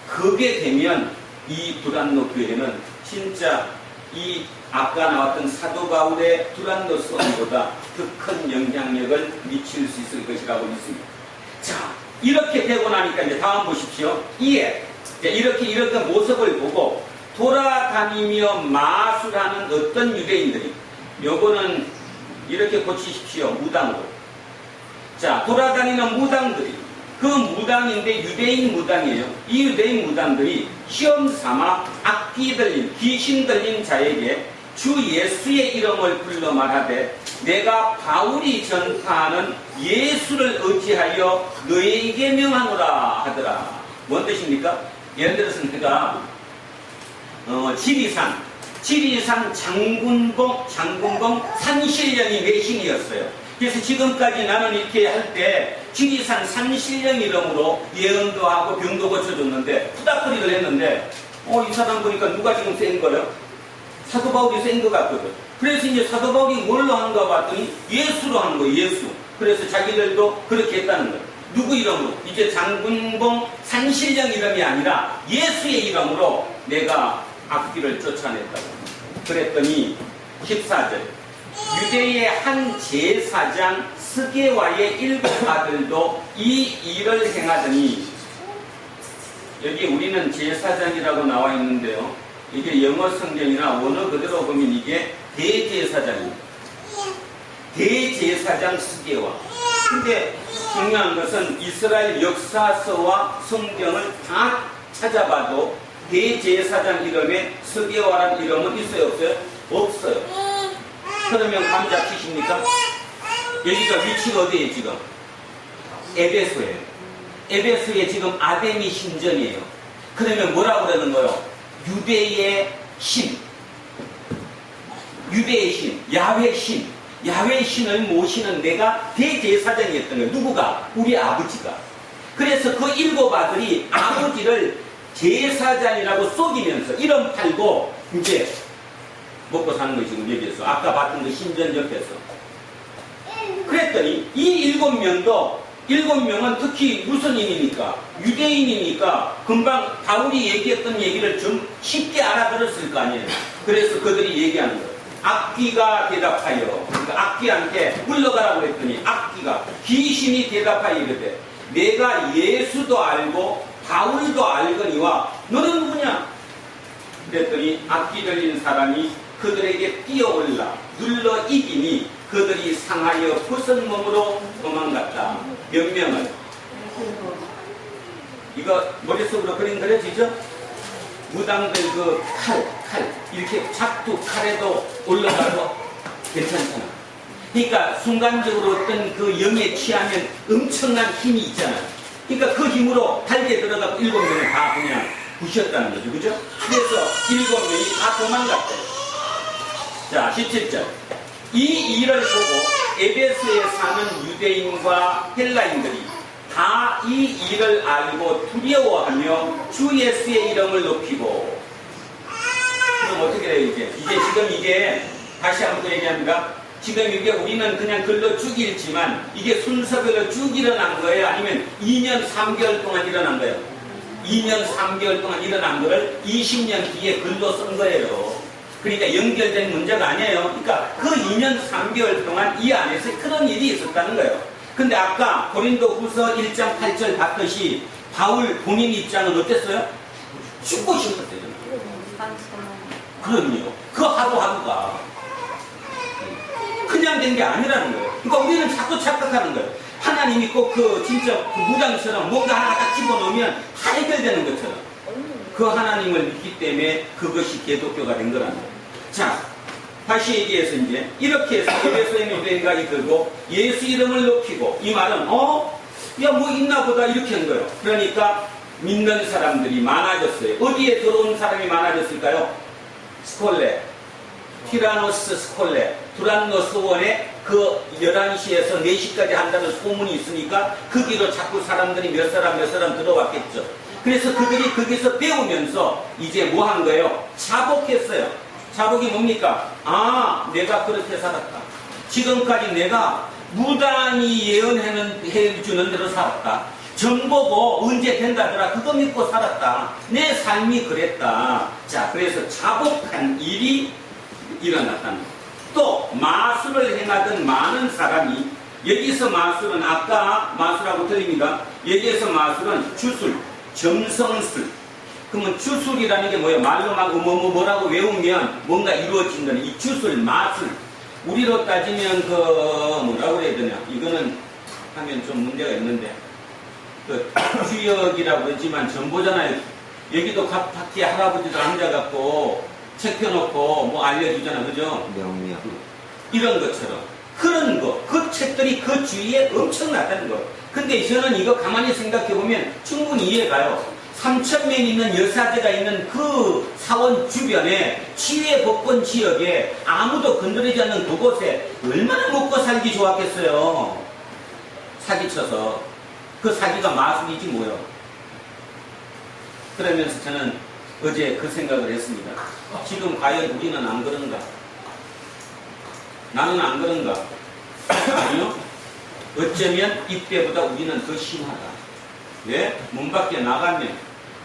그게 되면 이 두란노 교회는 진짜 이 아까 나왔던 사도 바울의 두란노 성보다 더 큰 영향력을 미칠 수 있을 것이라고 믿습니다. 자, 이렇게 되고 나니까 이제 다음 보십시오. 이렇게 모습을 보고 돌아다니며 마술하는 어떤 유대인들이, 요거는 이렇게 고치십시오. 무당으로. 자, 돌아다니는 무당들이, 그 무당인데 유대인 무당이에요. 이 유대인 무당들이 시험 삼아 악기 들린, 귀신 들린 자에게 주 예수의 이름을 불러 말하되 내가 바울이 전파하는 예수를 의지하여 너에게 명하노라 하더라. 뭔 뜻입니까? 예를 들어서 내가 지리산 장군봉 산신령이 매신이었어요. 그래서 지금까지 나는 이렇게 할 때 지리산 산신령 이름으로 예언도 하고 병도 고쳐줬는데 푸닥거리를 했는데 이 사람 보니까 누가 지금 센 거예요? 사도 바울이 센 것 같거든. 그래서 이제 사도 바울이 뭘로 하는가 봤더니 예수로 하는 거예요. 예수. 그래서 자기들도 그렇게 했다는 거예요. 누구 이름으로? 이제 장군봉 산신령 이름이 아니라 예수의 이름으로 내가 악귀를 쫓아냈다고. 그랬더니 14절 유대의 한 제사장 스게와의 7 아들도 이 일을 행하더니, 여기 우리는 제사장이라고 나와 있는데요, 이게 영어 성경이나 원어 그대로 보면 이게 대제사장입니다. 대제사장 스게와. 근데 중요한 것은 이스라엘 역사서와 성경을 다 찾아봐도 대제사장 이름에 스게와라는 이름은 있어요, 없어요? 없어요. 그러면 감 잡히십니까? 여기가 위치가 어디예요, 지금? 에베소예요. 에베소에 지금 아데미 신전이에요. 그러면 뭐라고 그러는 거예요? 유대의 신, 야훼 신을 모시는 내가 대제사장이었던 거예요. 누구가? 우리 아버지가. 그래서 그 7 아들이 아버지를 제사장이라고 속이면서 이름 팔고 이제 먹고 사는 거예요. 지금 여기에서 아까 봤던 그 신전 옆에서. 그랬더니 이 7명은 특히 무슨 인입니까? 유대인이니까 금방 바울이 얘기했던 얘기를 좀 쉽게 알아들었을 거 아니에요. 그래서 그들이 얘기하는 거예요. 악귀가 대답하여, 그러니까 악귀한테 물러가라고 그랬더니 악귀가, 귀신이 대답하여 이르되 내가 예수도 알고 바울도 알거니와 너는 누구냐? 그랬더니 악기 들린 사람이 그들에게 뛰어올라 눌러 이기니 그들이 상하여 벗은 몸으로 도망갔다. 몇 명을? 이거 머릿속으로 그림 그려지죠? 무당들 그 칼 이렇게 작두 칼에도 올라가도 괜찮잖아. 그러니까 순간적으로 어떤 그 영에 취하면 엄청난 힘이 있잖아. 그러니까 그 힘으로 달게 들어가고 7명을 다 그냥 부셨다는 거죠. 그죠? 그래서 7명이 다 도망갔대. 자, 17절. 이 일을 보고 에베소에 사는 유대인과 헬라인들이 다 이 일을 알고 두려워하며 주 예수의 이름을 높이고. 그럼 어떻게 돼요, 이제? 지금 이게, 다시 한번 얘기합니다. 지금 이게 우리는 그냥 글로 쭉 읽지만 이게 순서별로 쭉 일어난 거예요? 아니면 2년 3개월 동안 일어난 거예요? 2년 3개월 동안 일어난 거를 20년 뒤에 글로 쓴 거예요. 그러니까 연결된 문제가 아니에요. 그러니까 그 2년 3개월 동안 이 안에서 그런 일이 있었다는 거예요. 근데 아까 고린도 후서 1장 8절 봤듯이 바울 본인 입장은 어땠어요? 죽고 싶었대요. 그럼요. 그 하루하루가 그냥 된 게 아니라는 거예요. 그러니까 우리는 자꾸 착각하는 거예요. 하나님이 꼭 진짜 무당처럼 뭔가 하나 딱 집어넣으면 다 해결되는 것처럼. 그 하나님을 믿기 때문에 그것이 기독교가 된 거라는 거예요. 자, 다시 얘기해서 이제 이렇게 해서 에베소에 유대인과 이들고 예수 이름을 높이고, 이 말은 야 뭐 있나 보다 이렇게 한 거예요. 그러니까 믿는 사람들이 많아졌어요. 어디에 들어온 사람이 많아졌을까요? 스콜레, 티라노스 스콜레, 두란노스 원에 그 11시에서 4시까지 한다는 소문이 있으니까 거기로 자꾸 사람들이 몇 사람 들어왔겠죠. 그래서 그들이 거기서 배우면서 이제 뭐 한 거예요? 자복했어요. 자복이 뭡니까? 아, 내가 그렇게 살았다. 지금까지 내가 무당이 예언해주는 대로 살았다. 정보고 언제 된다더라 그거 믿고 살았다. 내 삶이 그랬다. 자, 그래서 자복한 일이 일어났다는 거예요. 또 마술을 행하던 많은 사람이, 여기서 마술은 아까 마술하고 틀립니다. 여기에서 마술은 주술, 점성술. 그러면 주술이라는 게 뭐예요? 말로 막 뭐라고 외우면 뭔가 이루어진다는 이 주술, 마술. 우리로 따지면 뭐라고 그래야 되냐? 이거는 하면 좀 문제가 있는데 주역이라고 그러지만 전보잖아요. 여기도 각기 할아버지들 앉아갖고 책 펴놓고 뭐 알려주잖아. 그죠? 명명. 이런 것처럼. 그런 거, 그 책들이 그 주위에 엄청나다는 거. 근데 저는 이거 가만히 생각해보면 충분히 이해가요. 3,000명 있는 여사제가 있는 그 사원 주변에 치외 복권 지역에 아무도 건드리지 않는 그곳에 얼마나 먹고 살기 좋았겠어요. 사기쳐서. 그 사기가 마술이지 뭐요. 그러면서 저는 어제 그 생각을 했습니다. 지금 과연 우리는 안 그런가? 나는 안 그런가? 아니요. 어쩌면 이때보다 우리는 더 심하다. 왜? 문 밖에 나가면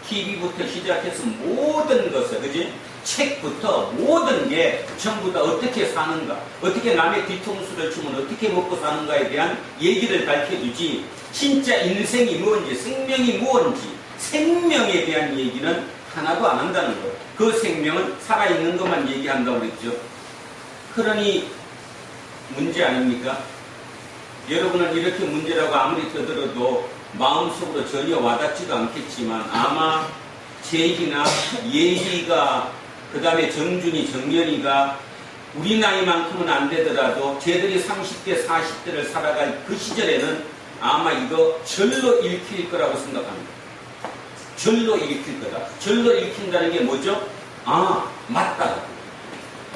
TV부터 시작해서 모든 것을, 그지? 책부터 모든 게 전부 다 어떻게 사는가, 어떻게 남의 뒤통수를 치면 어떻게 먹고 사는가에 대한 얘기를 밝혀주지, 진짜 인생이 뭔지, 생명이 뭔지, 생명에 대한 얘기는 하나도 안 한다는 거예요. 그 생명은 살아있는 것만 얘기한다고 그랬죠. 그러니 문제 아닙니까? 여러분은 이렇게 문제라고 아무리 떠들어도 마음속으로 전혀 와닿지도 않겠지만 아마 재희나 예희가, 그 다음에 정준이, 정연이가 우리 나이만큼은 안 되더라도 쟤들이 30대, 40대를 살아갈 그 시절에는 아마 이거 절로 읽힐 거라고 생각합니다. 절로 읽힐 거다. 절로 읽힌다는 게 뭐죠? 아, 맞다.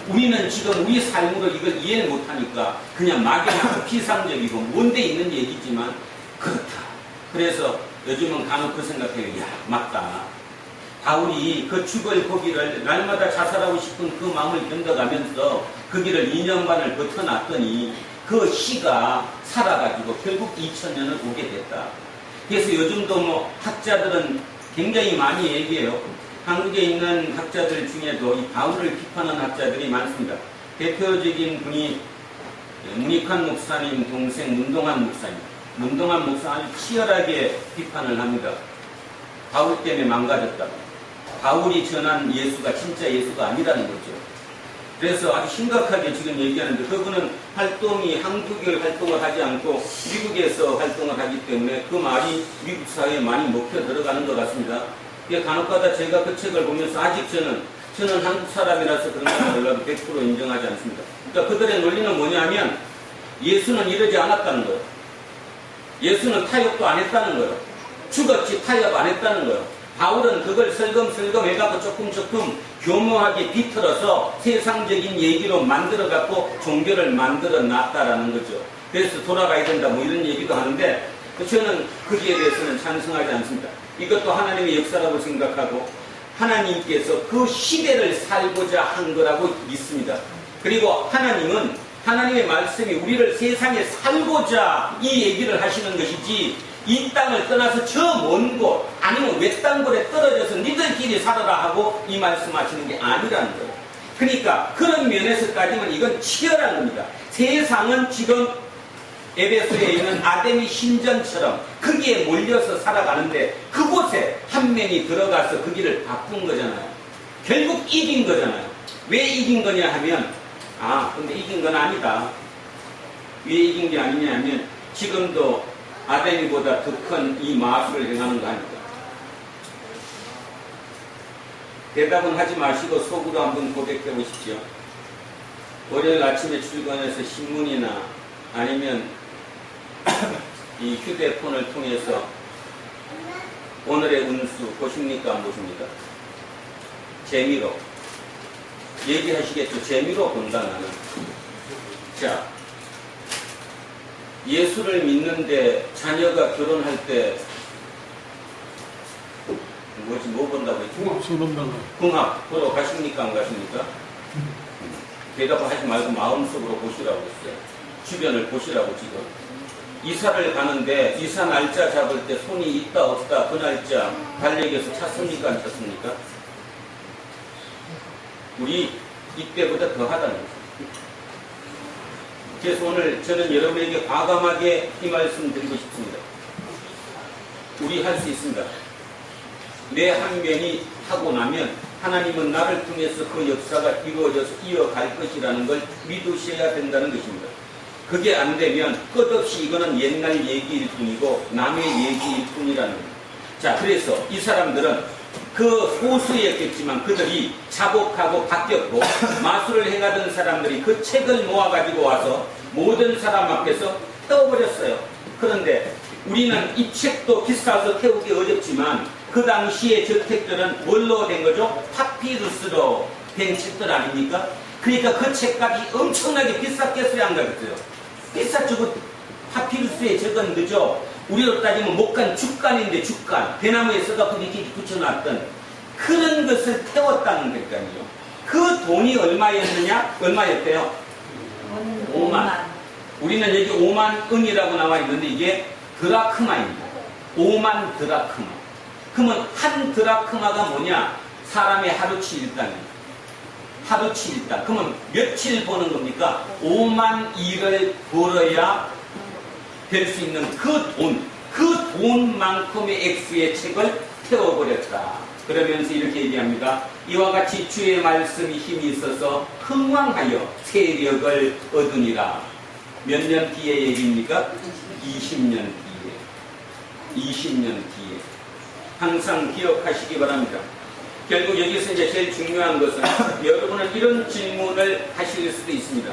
우리는 지금 우리 삶으로 이걸 이해를 못하니까 그냥 막연하고 피상적이고 뭔데 있는 얘기지만 그렇다. 그래서 요즘은 간혹 그 생각해요. 야, 맞다. 바울이 그 죽을 거기를 날마다 자살하고 싶은 그 마음을 견뎌가면서 그 길을 2년 반을 버텨놨더니 그 시가 살아가지고 결국 2000년을 오게 됐다. 그래서 요즘도 뭐 학자들은 굉장히 많이 얘기해요. 한국에 있는 학자들 중에도 이 바울을 비판하는 학자들이 많습니다. 대표적인 분이 문익환 목사님 동생 문동환 목사님. 문동환 목사 아주 치열하게 비판을 합니다. 바울 때문에 망가졌다. 바울이 전한 예수가 진짜 예수가 아니라는 거죠. 그래서 아주 심각하게 지금 얘기하는데 그분은 활동이 한국의 활동을 하지 않고 미국에서 활동을 하기 때문에 그 말이 미국 사회에 많이 먹혀 들어가는 것 같습니다. 간혹가다 제가 그 책을 보면서 아직 저는 한국 사람이라서 그런가 몰라도 100% 인정하지 않습니다. 그러니까 그들의 논리는 뭐냐면 예수는 이러지 않았다는 거예요. 예수는 타협도 안 했다는 거예요. 죽었지 타협 안 했다는 거예요. 바울은 그걸 설금설금 해갖고 조금 교묘하게 비틀어서 세상적인 얘기로 만들어갖고 종교를 만들어 놨다라는 거죠. 그래서 돌아가야 된다 뭐 이런 얘기도 하는데 저는 거기에 대해서는 찬성하지 않습니다. 이것도 하나님의 역사라고 생각하고 하나님께서 그 시대를 살고자 한 거라고 믿습니다. 그리고 하나님의 말씀이 우리를 세상에 살고자 이 얘기를 하시는 것이지 이 땅을 떠나서 저 먼 곳 아니면 외딴곳에 떨어져서 니들끼리 살아라 하고 이 말씀하시는 게 아니라는 거예요. 그러니까 그런 면에서 따지면 이건 치열한 겁니다. 세상은 지금 에베소에 있는 아데미 신전처럼 거기에 몰려서 살아가는데 그곳에 한 명이 들어가서 그 길을 바꾼 거잖아요. 결국 이긴 거잖아요. 왜 이긴 거냐 하면 근데 이긴 건 아니다. 왜 이긴 게 아니냐 하면 지금도 아데미보다 더 큰 이 마술을 행하는 거 아닙니까? 대답은 하지 마시고 속으로 한번 고백해 보십시오. 월요일 아침에 출근해서 신문이나 아니면 이 휴대폰을 통해서 오늘의 운수 보십니까? 안 보십니까? 재미로 얘기하시겠죠. 재미로 본다 나는. 자, 예수를 믿는데 자녀가 결혼할 때 뭐 본다고 했죠? 궁합 보러 가십니까? 안 가십니까? 대답하지 말고 마음속으로 보시라고 했어요. 주변을 보시라고 지금. 이사를 가는데 이사 날짜 잡을 때 손이 있다 없다 그 날짜 달력에서 찾습니까? 안 찾습니까? 우리 이때보다 더 하다는 거죠. 그래서 오늘 저는 여러분에게 과감하게 이 말씀 드리고 싶습니다. 우리 할 수 있습니다. 내 한 면이 하고 나면 하나님은 나를 통해서 그 역사가 이루어져서 이어갈 것이라는 걸 믿으셔야 된다는 것입니다. 그게 안 되면 끝없이 이거는 옛날 얘기일 뿐이고 남의 얘기일 뿐이라는 겁니다. 자, 그래서 이 사람들은 그 호수였겠지만 그들이 자복하고 바뀌었고 마술을 행하던 사람들이 그 책을 모아가지고 와서 모든 사람 앞에서 태워버렸어요. 그런데 우리는 이 책도 비싸서 태우기 어렵지만 그 당시에 저택들은 뭘로 된 거죠? 파피루스로 된 책들 아닙니까? 그러니까 그 책값이 엄청나게 비쌌겠어요? 안 가겠어요? 비쌌죠. 그 파피루스에 적은 거죠. 우리로 따지면 목간 죽간인데 죽간 대나무에 써갖고 이렇게 붙여놨던 그런 것을 태웠다는 거니까요. 그 돈이 얼마였느냐? 얼마였대요? 5만. 우리는 여기 5만 은이라고 나와 있는데 이게 드라크마입니다. 5만 드라크마. 그러면 한 드라크마가 뭐냐? 사람의 하루치 일당입니다. 하루치 일당. 그러면 며칠 버는 겁니까? 5만 일을 벌어야 될 수 있는 그 돈만큼의 액수의 책을 태워버렸다. 그러면서 이렇게 얘기합니다. 이와 같이 주의 말씀이 힘이 있어서 흥왕하여 세력을 얻으니라. 몇 년 뒤의 얘기입니까? 20년 뒤에. 20년 뒤에. 항상 기억하시기 바랍니다. 결국 여기서 이제 제일 중요한 것은 여러분은 이런 질문을 하실 수도 있습니다.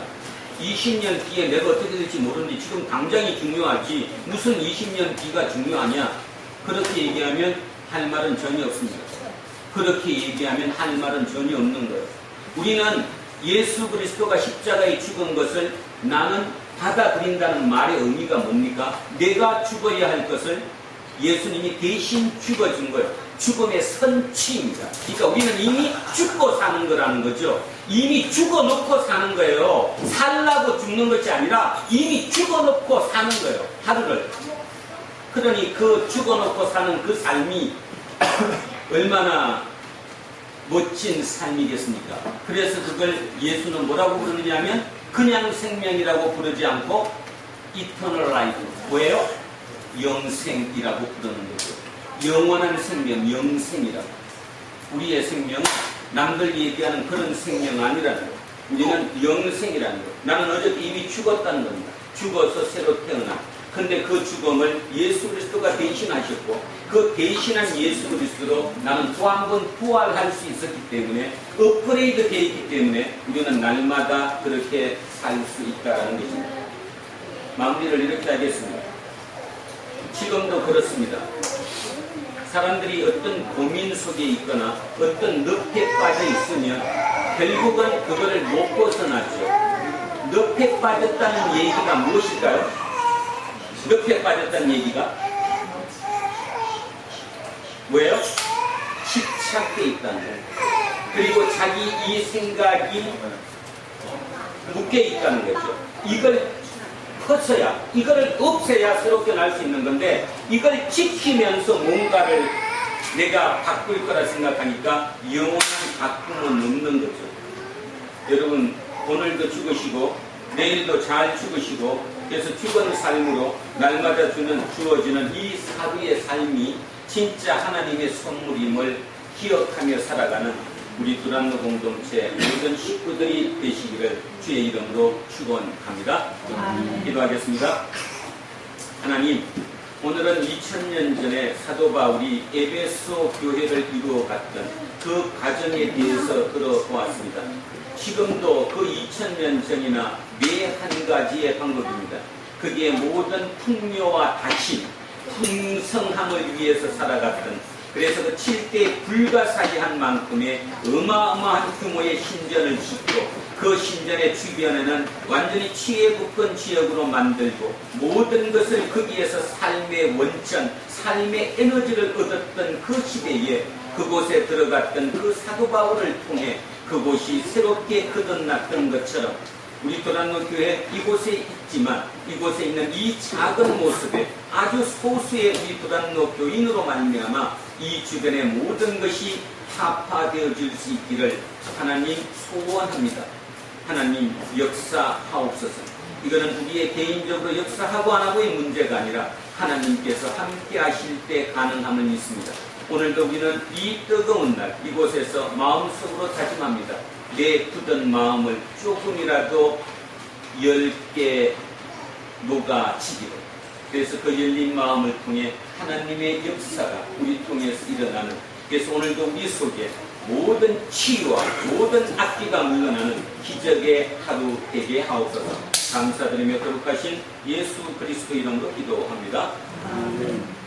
20년 뒤에 내가 어떻게 될지 모르는데 지금 당장이 중요하지 무슨 20년 뒤가 중요하냐? 그렇게 얘기하면 할 말은 전혀 없습니다. 그렇게 얘기하면 할 말은 전혀 없는 거예요. 우리는 예수 그리스도가 십자가에 죽은 것을 나는 받아들인다는 말의 의미가 뭡니까? 내가 죽어야 할 것을 예수님이 대신 죽어준 거예요. 죽음의 선취입니다. 그러니까 우리는 이미 죽고 사는 거라는 거죠. 이미 죽어놓고 사는 거예요. 살라고 죽는 것이 아니라 이미 죽어놓고 사는 거예요. 하루를. 그러니 그 죽어놓고 사는 그 삶이 얼마나 멋진 삶이겠습니까? 그래서 그걸 예수는 뭐라고 부르느냐 하면 그냥 생명이라고 부르지 않고 Eternal Life. 뭐예요? 영생이라고 부르는 거죠. 영원한 생명, 영생이라고. 우리의 생명, 남들 얘기하는 그런 생명 아니라는 거. 우리는 영생이라는 거. 나는 어저께 이미 죽었다는 겁니다. 죽어서 새로 태어나. 근데 그 죽음을 예수 그리스도가 대신하셨고 그 대신한 예수 그리스도로 나는 또 한 번 부활할 수 있었기 때문에 업그레이드 되어 있기 때문에 우리는 날마다 그렇게 살 수 있다는 것입니다. 마무리를 이렇게 하겠습니다. 지금도 그렇습니다. 사람들이 어떤 고민 속에 있거나 어떤 늪에 빠져 있으면 결국은 그거를 못 벗어나죠. 늪에 빠졌다는 얘기가 무엇일까요? 늪에 빠졌다는 얘기가 뭐예요? 집착돼 있다는 거예요. 그리고 자기 이 생각이 묶여 있다는 거죠. 이걸 커서야, 이걸 없애야 새롭게 날 수 있는 건데 이걸 지키면서 뭔가를 내가 바꿀 거라 생각하니까 영원한 바꿈은 없는 거죠. 여러분 오늘도 죽으시고 내일도 잘 죽으시고 그래서 죽은 삶으로 날마다 주어지는 이 하루의 삶이 진짜 하나님의 선물임을 기억하며 살아가는 우리 두란노 공동체 모든 식구들이 되시기를 주의 이름으로 축원합니다. 기도하겠습니다. 하나님, 오늘은 2000년 전에 사도 바울이 에베소 교회를 이루어갔던 그 과정에 대해서 들어보았습니다. 지금도 그 2000년 전이나 매 한 가지의 방법입니다. 그게 모든 풍요와 다심, 풍성함을 위해서 살아갔던, 그래서 그 7대 불가사의한 만큼의 어마어마한 규모의 신전을 짓고 그 신전의 주변에는 완전히 치에 붙은 지역으로 만들고 모든 것을 거기에서 삶의 원천, 삶의 에너지를 얻었던 그 시대에 그곳에 들어갔던 그 사도 바울을 통해 그곳이 새롭게 거듭났던 것처럼 우리 두란노 교회 이곳에 있지만 이곳에 있는 이 작은 모습에 아주 소수의 우리 두란노 교인으로 말미암아 이 주변의 모든 것이 타파되어질 수 있기를 하나님 소원합니다. 하나님 역사하옵소서. 이거는 우리의 개인적으로 역사하고 안 하고의 문제가 아니라 하나님께서 함께 하실 때 가능함을 믿습니다. 오늘도 우리는 이 뜨거운 날 이곳에서 마음속으로 다짐합니다. 내 굳은 마음을 조금이라도 엷게 녹아지기로. 그래서 그 열린 마음을 통해 하나님의 역사가 우리 통해서 일어나는, 그래서 오늘도 우리 속에 모든 치유와 모든 악기가 물러나는 기적의 하루 되게 하옵소서. 감사드리며 거룩하신 예수 그리스도 이름으로 기도합니다. 아멘.